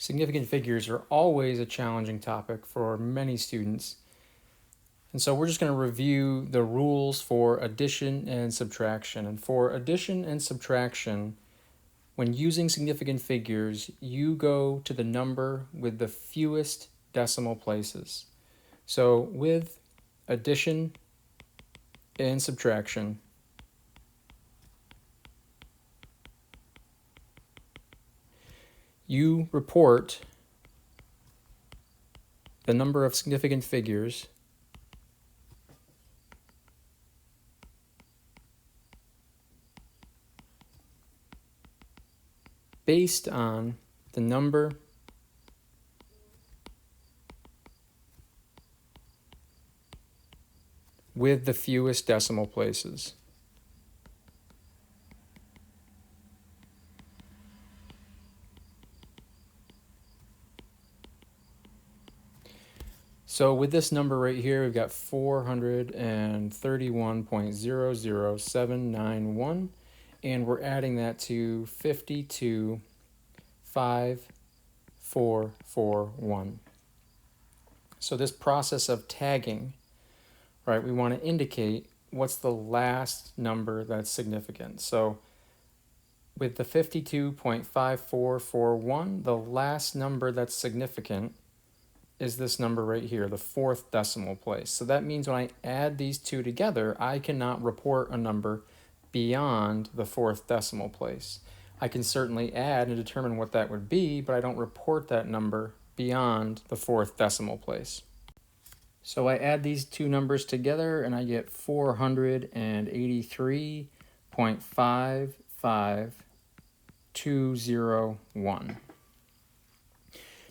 Significant figures are always a challenging topic for many students. And so we're just going to review the rules for addition and subtraction. And for addition and subtraction, when using significant figures, you go to the number with the fewest decimal places. So with addition and subtraction, you report the number of significant figures based on the number with the fewest decimal places. So with this number right here, we've got 431.00791, and we're adding that to 52,541. So this process of tagging, right, we want to indicate what's the last number that's significant. So with the 52.5441, the last number that's significant is this number right here, the fourth decimal place. So that means when I add these two together, I cannot report a number beyond the fourth decimal place. I can certainly add and determine what that would be, but I don't report that number beyond the fourth decimal place. So I add these two numbers together and I get 483.55201.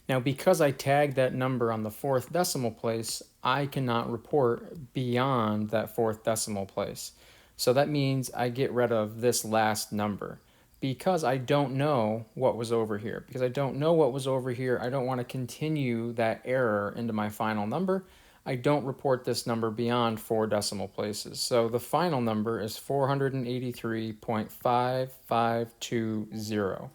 Now, because I tagged that number on the fourth decimal place, I cannot report beyond that fourth decimal place. So that means I get rid of this last number. Because I don't know what was over here. Because I don't know what was over here, I don't want to continue that error into my final number. I don't report this number beyond 4 decimal places. So the final number is 483.5520.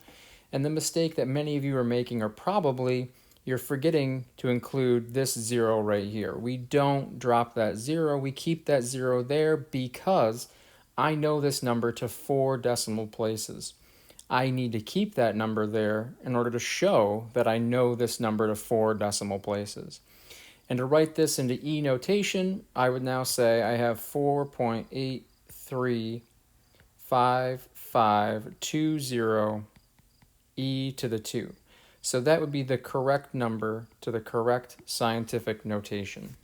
And the mistake that many of you are making are probably you're forgetting to include this 0 right here. We don't drop that 0. We keep that 0 there because I know this number to 4 decimal places. I need to keep that number there in order to show that I know this number to 4 decimal places. And to write this into E notation, I would now say I have 4.835520 e to the 2. So that would be the correct number to the correct scientific notation.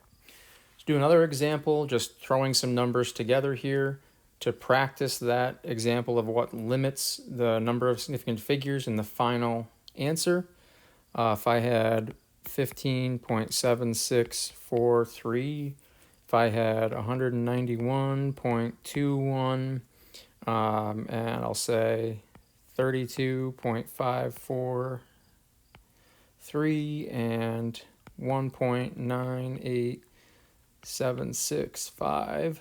Let's do another example, just throwing some numbers together here to practice that example of what limits the number of significant figures in the final answer. If I had 15.7643, if I had 191.21, and I'll say 32.543 and 1.98765.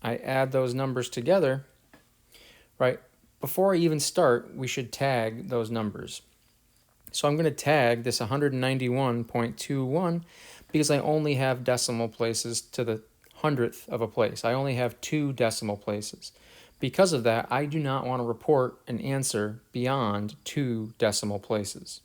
I add those numbers together, right? Before I even start, we should tag those numbers. So I'm going to tag this 191.21 because I only have decimal places to the 100th of a place. I only have 2 decimal places. Because of that, I do not want to report an answer beyond 2 decimal places.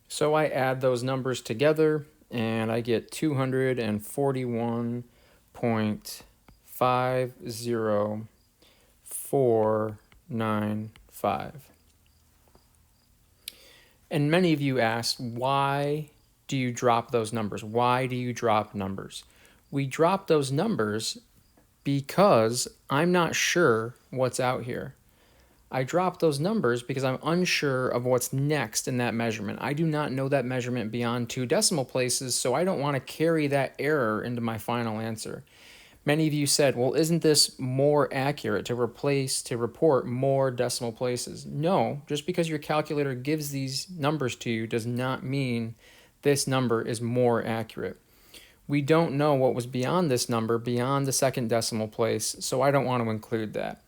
So I add those numbers together and I get 241.50495. And many of you asked, why do you drop those numbers? Why do you drop numbers? We drop those numbers because I'm not sure what's out here. I drop those numbers because I'm unsure of what's next in that measurement. I do not know that measurement beyond 2 decimal places, so I don't want to carry that error into my final answer. Many of you said, well, isn't this more accurate to report more decimal places? No, just because your calculator gives these numbers to you does not mean this number is more accurate. We don't know what was beyond this number, beyond the 2nd decimal place, so I don't want to include that.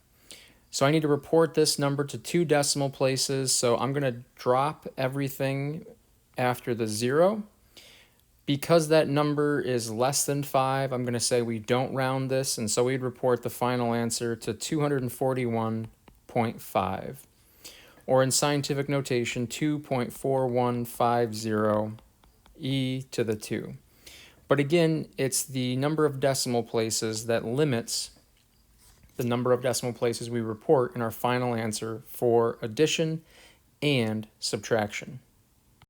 So I need to report this number to 2 decimal places, so I'm going to drop everything after the 0. Because that number is less than 5, I'm going to say we don't round this, and so we'd report the final answer to 241.5. Or in scientific notation, 2.4150 e to the 2. But again, it's the number of decimal places that limits the number of decimal places we report in our final answer for addition and subtraction.